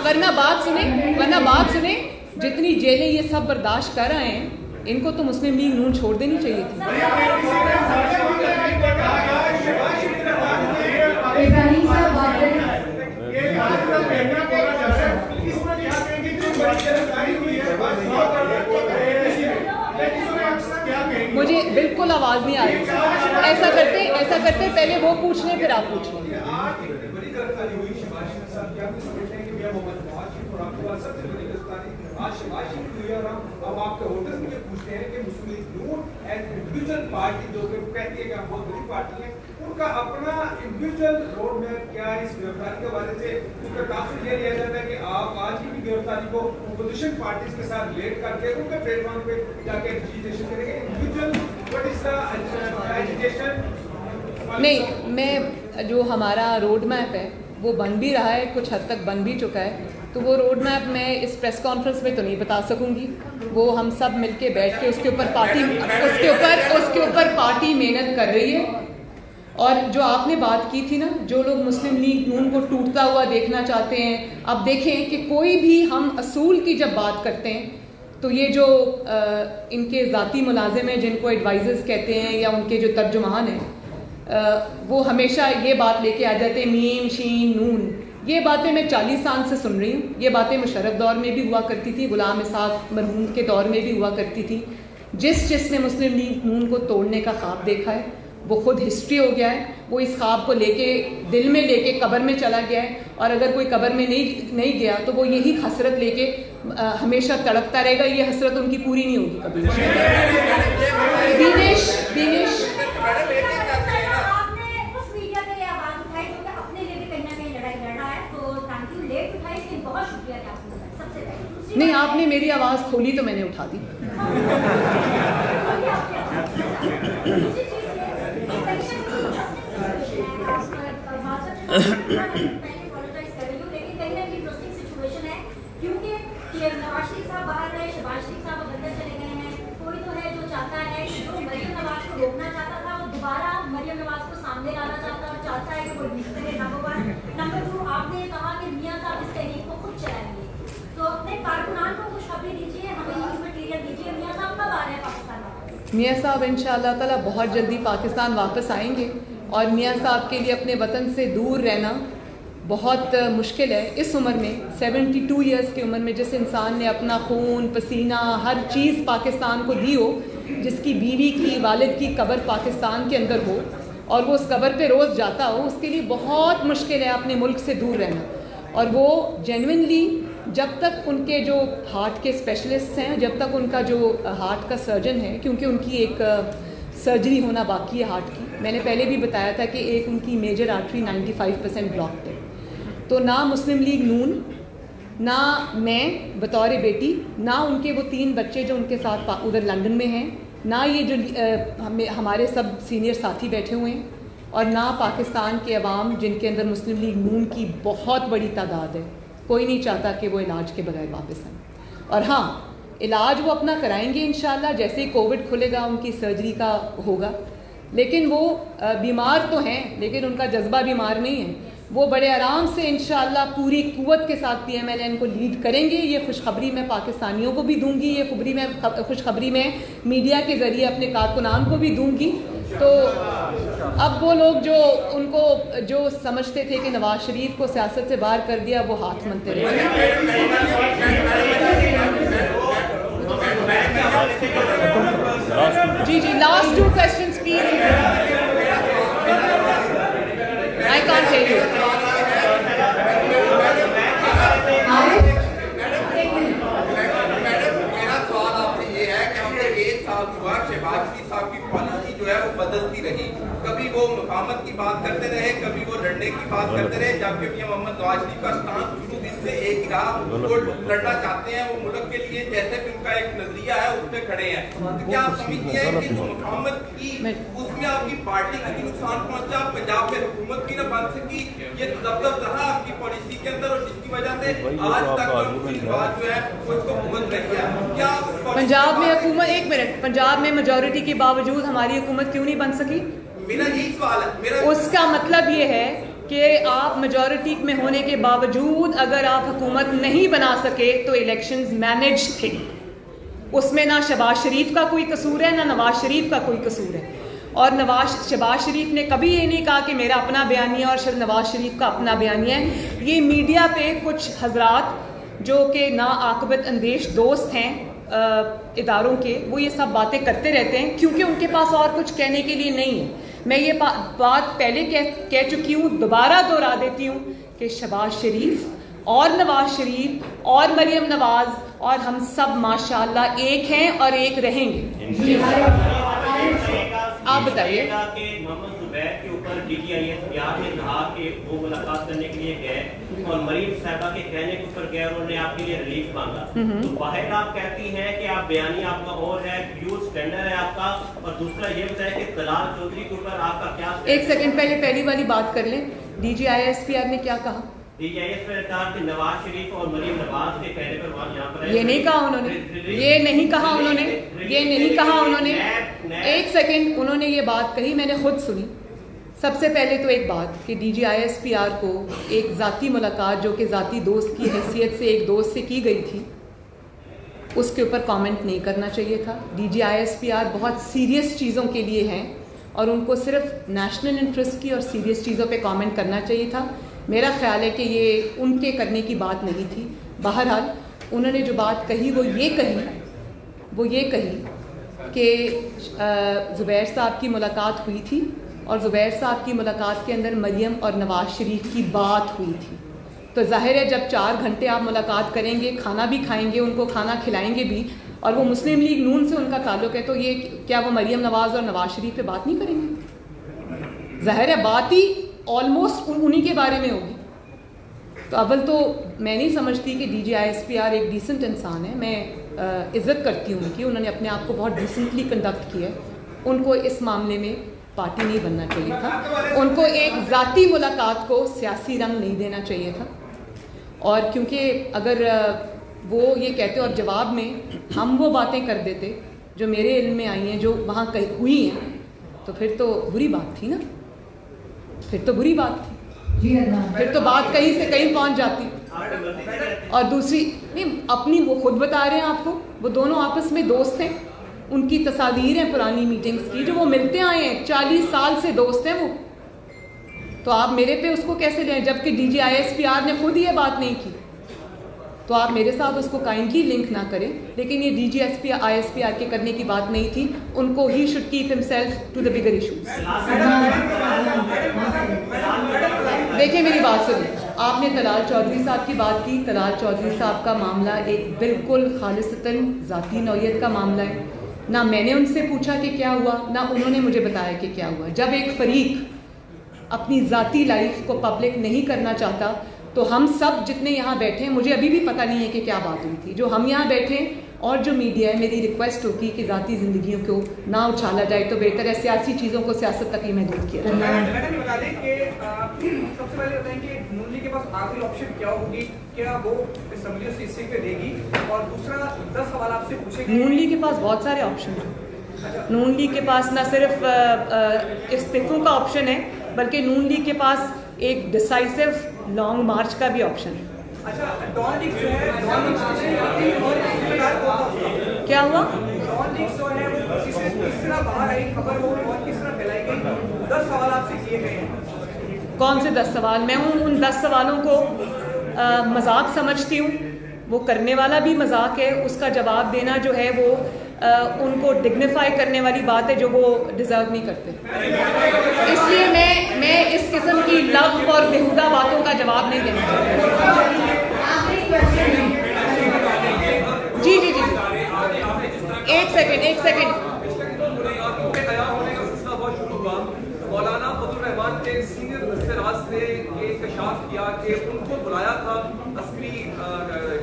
ورنہ بات سنیں جتنی جیلیں یہ سب برداشت کر رہے ہیں، ان کو تو مسلم لیگ نون چھوڑ دینی چاہیے تھی. مجھے بالکل آواز نہیں آ رہی. ایسا کرتے پہلے وہ پوچھ لیں پھر آپ پوچھ لیں. آج شہباز شریف ہوئی اور اب آپ کے ووٹرز مجھے پوچھتے ہیں کہ Muslim League Noon as individual party جو کہ کہتی ہے کہ ہم بہت بڑی پارٹی ہیں، ان کا اپنا انڈیویجول روڈ میپ کیا ہے اس گرفتاری کے حوالے سے؟ ان کا تاثر یہ لیا جاتا ہے کہ آپ آج کی بھی گرفتاری کو اپوزیشن پارٹیز کے ساتھ لیٹ کر کے ان کے پلیٹ فارم پہ جا کے ایجیٹیشن کریں گے. Individual what is the agitation? نہیں، میں جو ہمارا روڈ میپ ہے وہ بن بھی رہا ہے، کچھ حد تک بن بھی چکا ہے. تو وہ روڈ میپ میں اس پریس کانفرنس میں تو نہیں بتا سکوں گی، وہ ہم سب مل کے بیٹھ کے اس کے اوپر پارٹی محنت کر رہی ہے. اور جو آپ نے بات کی تھی نا، جو لوگ مسلم لیگ نون کو ٹوٹتا ہوا دیکھنا چاہتے ہیں، اب دیکھیں کہ کوئی بھی ہم اصول کی جب بات کرتے ہیں تو یہ جو ان کے ذاتی ملازم ہیں جن کو ایڈوائزرز کہتے ہیں یا ان کے جو ترجمان ہیں، وہ ہمیشہ یہ بات لے کے آ جاتے ہیں میم شین نون. یہ باتیں میں 40 سال سے سن رہی ہوں. یہ باتیں مشرف دور میں بھی ہوا کرتی تھی، غلام اسحاق مرحوم کے دور میں بھی ہوا کرتی تھی. جس نے مسلم لیگ نون کو توڑنے کا خواب دیکھا ہے وہ خود ہسٹری ہو گیا ہے, وہ اس خواب کو لے کے دل میں لے کے قبر میں چلا گیا ہے, اور اگر کوئی قبر میں نہیں گیا تو وہ یہی حسرت لے کے ہمیشہ تڑپتا رہے گا. یہ حسرت ان کی پوری نہیں ہوگی کبھی. دینیش نہیں, آپ نے میری آواز کھولی تو میں نے اٹھا دی. نواز شریف صاحب باہر رہے, شہباز شریف صاحب اب اندر چلے گئے ہیں. کوئی تو ہے جو چاہتا ہے کہ جو مریم نواز کو روکنا چاہتا تھا وہ دوبارہ مریم نواز کو سامنے لانا چاہتا ہے اور چاہتا ہے کہ وہ ڈیل کرے. نمبر 1. نمبر 2, آپ نے کہا کہ میاں صاحب اس تحریک کو خود چلائیں گے, تو اپنے کارکنان کو خوشخبری دیجیے, ہمیں نیوز مٹیریل دیجیے. میاں صاحب کب آ رہے ہیں پاکستان واپس؟ میاں صاحب انشاءاللہ تعالیٰ بہت جلدی پاکستان واپس آئیں گے, اور میاں صاحب کے لیے اپنے وطن سے دور رہنا بہت مشکل ہے اس عمر میں. 72 ایئرس کی عمر میں جس انسان نے اپنا خون پسینہ ہر چیز پاکستان کو دی ہو, جس کی بیوی کی والد کی قبر پاکستان کے اندر ہو اور وہ اس قبر پہ روز جاتا ہو, اس کے لیے بہت مشکل ہے اپنے ملک سے دور رہنا. اور وہ جینوئنلی جب تک ان کے جو ہارٹ کے اسپیشلسٹ ہیں, جب تک ان کا جو ہارٹ کا سرجن ہے, کیونکہ ان کی ایک سرجری ہونا باقی ہے ہارٹ کی, میں نے پہلے بھی بتایا تھا کہ ایک ان کی میجر آرٹری 95% بلاکڈ ہے. تو نہ مسلم لیگ نون, نہ میں بطور بیٹی, نہ ان کے وہ 3 بچے جو ان کے ساتھ ادھر لندن میں ہیں, نہ یہ جو ہمارے سب سینئر ساتھی بیٹھے ہوئے ہیں, اور نہ پاکستان کے عوام جن کے اندر مسلم لیگ نون کی بہت بڑی تعداد ہے, کوئی نہیں چاہتا کہ وہ علاج کے بغیر واپس آئیں. اور ہاں, علاج وہ اپنا کرائیں گے انشاءاللہ, جیسے ہی کووڈ کھلے گا ان کی سرجری کا ہوگا. لیکن وہ بیمار تو ہیں لیکن ان کا جذبہ بیمار نہیں ہے. وہ بڑے آرام سے انشاءاللہ پوری قوت کے ساتھ PMLN کو لیڈ کریں گے. یہ خوشخبری میں پاکستانیوں کو بھی دوں گی, یہ خوشخبری میں میڈیا کے ذریعے اپنے کارکنان کو بھی دوں گی. تو اب وہ لوگ جو ان کو جو سمجھتے تھے کہ نواز شریف کو سیاست سے باہر کر دیا, وہ ہاتھ منتے رہے. جی last 2 questions please. I can't hear you. میرا سوال آپ سے یہ ہے کہ ہم نے 1 سال ہوا شہباز شریف صاحب کی پالیسی جو ہے وہ بدلتی رہی. کبھی وہ مفاہمت کی بات کرتے رہے, کبھی وہ لڑنے کی بات کرتے رہے, جبکہ میاں محمد نواز شریف کا اسٹانس شروع دن سے ایک ہی رہا. وہ لڑنا چاہتے ہیں, وہ ملک کے لیے جیسے بھی ان کا ایک نظریہ ہے اس پہ کھڑے ہیں. کیا آپ سمجھتے ہیں کہ جو مفاہمت کی اس میں آپ کی پارٹی کو بھی نقصان پہنچا, پنجاب میں حکومت بھی نہ بن سکی, یہ ضبط رہا آپ کی پالیسی کے اندر, اور جس کی وجہ سے آج تک بات جو ہے وہ اس کو بھگت رہی ہے. کیا پنجاب میں حکومت, 1 منٹ, پنجاب میں میجورٹی کے باوجود ہماری حکومت کیوں نہیں بن سکی؟ میرا یہی سوال ہے. اس کا مطلب یہ ہے کہ آپ میجورٹی میں ہونے کے باوجود اگر آپ حکومت نہیں بنا سکے تو الیکشنز مینیج تھے. اس میں نہ شہباز شریف کا کوئی قصور ہے, نہ نواز شریف کا کوئی قصور ہے. اور شہباز شریف نے کبھی یہ نہیں کہا کہ میرا اپنا بیانیہ اور نواز شریف کا اپنا بیانیہ ہے. یہ میڈیا پہ کچھ حضرات جو کہ نا عاقبت اندیش دوست ہیں اداروں کے, وہ یہ سب باتیں کرتے رہتے ہیں کیونکہ ان کے پاس اور کچھ کہنے کے لیے نہیں ہے. میں یہ بات پہلے کہہ چکی ہوں, دوبارہ دہرا دیتی ہوں کہ شہباز شریف اور نواز شریف اور مریم نواز اور ہم سب ماشاءاللہ ایک ہیں اور ایک رہیں گے. آپ بتائیے. محمد زبیر کے اوپر DGIS بہار نے کہا کہ وہ ملاقات کرنے کے لیے گئے اور مریم صاحبہ کے کہنے کے اوپر گئے اور انہوں نے آپ کے لیے ریلیف مانگا. تو باہر آپ کہتی ہیں کہ آپ بیانی آپ کا اور ہے, پیور اسٹینڈرڈ ہے آپ کا, اور دوسرا یہ بتائیں کہ طلال چودھری کے اوپر آپ کا کیا. 1 سیکنڈ پہلے پہلی والی بات کر لیں. DGISPR نے کیا کہا؟ DGIS نے کہا کہ نواز شریف اور مریم نواز کے کہنے پر وہاں یہاں پر یہ نہیں کہا انہوں نے, یہ نہیں کہا انہوں نے, یہ نہیں کہا انہوں نے. 1 سیکنڈ, انہوں نے یہ بات کہی, میں نے خود سنی. سب سے پہلے تو ایک بات کہ DGISPR کو ایک ذاتی ملاقات جو کہ ذاتی دوست کی حیثیت سے ایک دوست سے کی گئی تھی, اس کے اوپر کامنٹ نہیں کرنا چاہیے تھا. DGISPR بہت سیریس چیزوں کے لیے ہیں اور ان کو صرف نیشنل انٹرسٹ کی اور سیریس چیزوں پہ کامنٹ کرنا چاہیے تھا. میرا خیال ہے کہ یہ ان کے کرنے کی بات نہیں تھی. بہرحال انہوں نے جو بات کہی وہ یہ کہی کہ زبیر صاحب کی ملاقات ہوئی تھی اور زبیر صاحب کی ملاقات کے اندر مریم اور نواز شریف کی بات ہوئی تھی. تو ظاہر ہے جب 4 گھنٹے آپ ملاقات کریں گے, کھانا بھی کھائیں گے, ان کو کھانا کھلائیں گے بھی, اور وہ مسلم لیگ نون سے ان کا تعلق ہے, تو یہ کیا وہ مریم نواز اور نواز شریف پہ بات نہیں کریں گے؟ ظاہر ہے بات ہی آلموسٹ انہی کے بارے میں ہوگی. تو اول تو میں نہیں سمجھتی کہ D G I S P R ایک ڈیسنٹ انسان ہے. میں عزت کرتی ہوں ان کی, انہوں نے اپنے آپ کو بہت ڈیسنٹلی کنڈکٹ کیا ہے. ان کو اس معاملے میں پارٹی نہیں بننا چاہیے تھا, ان کو ایک ذاتی ملاقات کو سیاسی رنگ نہیں دینا چاہیے تھا. اور کیونکہ اگر وہ یہ کہتے اور جواب میں ہم وہ باتیں کر دیتے جو میرے علم میں آئی ہیں, جو وہاں ہوئی ہیں, تو پھر تو بری بات تھی نا, پھر تو بری بات تھی, پھر تو بات کہیں سے کہیں پہنچ جاتی. اور دوسری نہیں, اپنی وہ خود بتا رہے ہیں آپ کو, وہ دونوں آپس میں دوست ہیں, ان کی تصاویر ہیں پرانی میٹنگز کی جو وہ ملتے آئے ہیں, 40 سال سے دوست ہیں وہ. تو آپ میرے پہ اس کو کیسے لیں, جب کہ D G I S P R نے خود یہ بات نہیں کی, تو آپ میرے ساتھ اس کو کائنڈلی لنک نہ کریں. لیکن یہ D G I S P R کے کرنے کی بات نہیں تھی, ان کو ہی should keep himself to the bigger issues. دیکھیں میری بات سنیں, آپ نے طلال چودھری صاحب کی بات کی. طلال چودھری صاحب کا معاملہ ایک بالکل خالصتاً ذاتی نوعیت کا معاملہ ہے. نہ میں نے ان سے پوچھا کہ کیا ہوا, نہ انہوں نے مجھے بتایا کہ کیا ہوا. جب ایک فریق اپنی ذاتی لائف کو پبلک نہیں کرنا چاہتا, تو ہم سب جتنے یہاں بیٹھے ہیں, مجھے ابھی بھی پتہ نہیں ہے کہ کیا بات ہوئی تھی, جو ہم یہاں بیٹھے ہیں اور جو میڈیا ہے, میری ریکویسٹ ہوگی کہ ذاتی زندگیوں کو نہ اچھالا جائے تو بہتر ہے. سیاسی چیزوں کو سیاست تک ہی محدود کیا جائے. میڈم یہ بتا دیں کہ سب سے پہلے بتائیں کہ نون لیگ کے پاس آخری آپشن کیا ہوگی, کیا وہ اسمبلی اور سی سی پہ دے گی؟ اور دوسرا 10 سوال آپ سے پوچھیں گے. نون لیگ کے پاس بہت سارے آپشن ہیں. نون لیگ کے پاس نہ صرف استعفوں کا آپشن ہے, بلکہ نون لیگ کے پاس ایک ڈسائسو لانگ مارچ کا بھی آپشن ہے. کیا ہوا؟ کون سے 10 سوال؟ میں ان 10 سوالوں کو مذاق سمجھتی ہوں. وہ کرنے والا بھی مذاق ہے, اس کا جواب دینا جو ہے وہ ان کو ڈگنیفائی کرنے والی بات ہے جو وہ ڈیزرو نہیں کرتے. اس لیے میں اس قسم کی لغو اور بیہودہ باتوں کا جواب نہیں دینا چاہتی. جی جی جی, ایک سیکنڈ. مولانا فضل الرحمان کے سینئر مستراز نے یہ کشاف کیا کہ ان کو بلایا تھا عسکری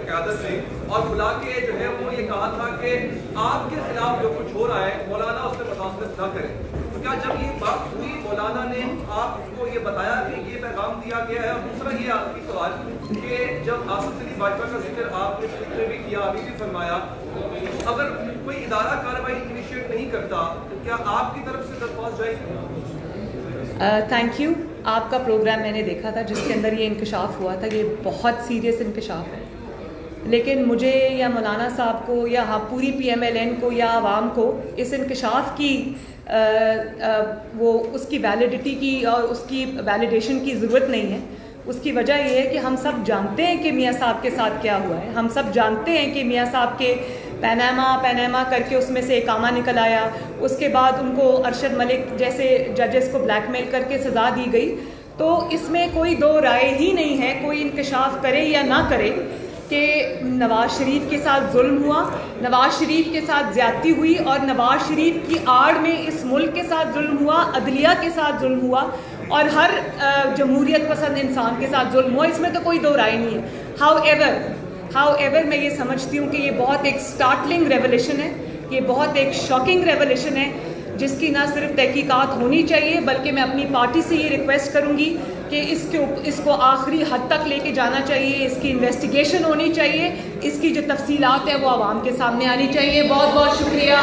قیادت نے, اور بلا کے جو ہے وہ یہ کہا تھا کہ آپ کے خلاف جو کچھ ہو رہا ہے مولانا اس سے مداخلت نہ کریں. تو کیا جب یہ بات ہوئی مولانا نے آپ کو یہ بتایا کہ یہ پیغام دیا گیا ہے؟ اور دوسرا یہ آخری سوال کہ جب آصف علی باجوہ کا ذکر آپ نے بھی کیا, ابھی بھی فرمایا, اگر کوئی ادارہ کارروائی انیشیٹ نہیں کرتا تو کیا آپ کی طرف سے درخواست جائے گی؟ Thank you. آپ کا پروگرام میں نے دیکھا تھا جس کے اندر یہ انکشاف ہوا تھا. یہ بہت سیریس انکشاف ہے, لیکن مجھے یا مولانا صاحب کو یا پوری پی ایم ایل این کو یا عوام کو اس انکشاف کی اس کی ویلیڈیٹی کی اور اس کی ویلیڈیشن کی ضرورت نہیں ہے. اس کی وجہ یہ ہے کہ ہم سب جانتے ہیں کہ میاں صاحب کے ساتھ کیا ہوا ہے. ہم سب جانتے ہیں کہ میاں صاحب کے پیناما کر کے اس میں سے اقامہ نکل آیا. اس کے بعد ان کو ارشد ملک جیسے ججز کو بلیک میل کر کے سزا دی گئی. تو اس میں کوئی دو رائے ہی نہیں ہے, کوئی انکشاف کرے یا نہ کرے, کہ نواز شریف کے ساتھ ظلم ہوا, نواز شریف کے ساتھ زیادتی ہوئی, اور نواز شریف کی آڑ میں اس ملک کے ساتھ ظلم ہوا, عدلیہ کے ساتھ ظلم ہوا, اور ہر جمہوریت پسند انسان کے ساتھ ظلم ہوا. اس میں تو کوئی دو رائے نہیں ہے. ہاؤ ایور میں یہ سمجھتی ہوں کہ یہ بہت ایک سٹارٹلنگ ریولیشن ہے, یہ بہت ایک شاکنگ ریولیشن ہے, جس کی نہ صرف تحقیقات ہونی چاہیے بلکہ میں اپنی پارٹی سے یہ ریکویسٹ کروں گی کہ اس کو آخری حد تک لے کے جانا چاہیے. اس کی انویسٹیگیشن ہونی چاہیے, اس کی جو تفصیلات ہیں وہ عوام کے سامنے آنی چاہیے. بہت بہت شکریہ.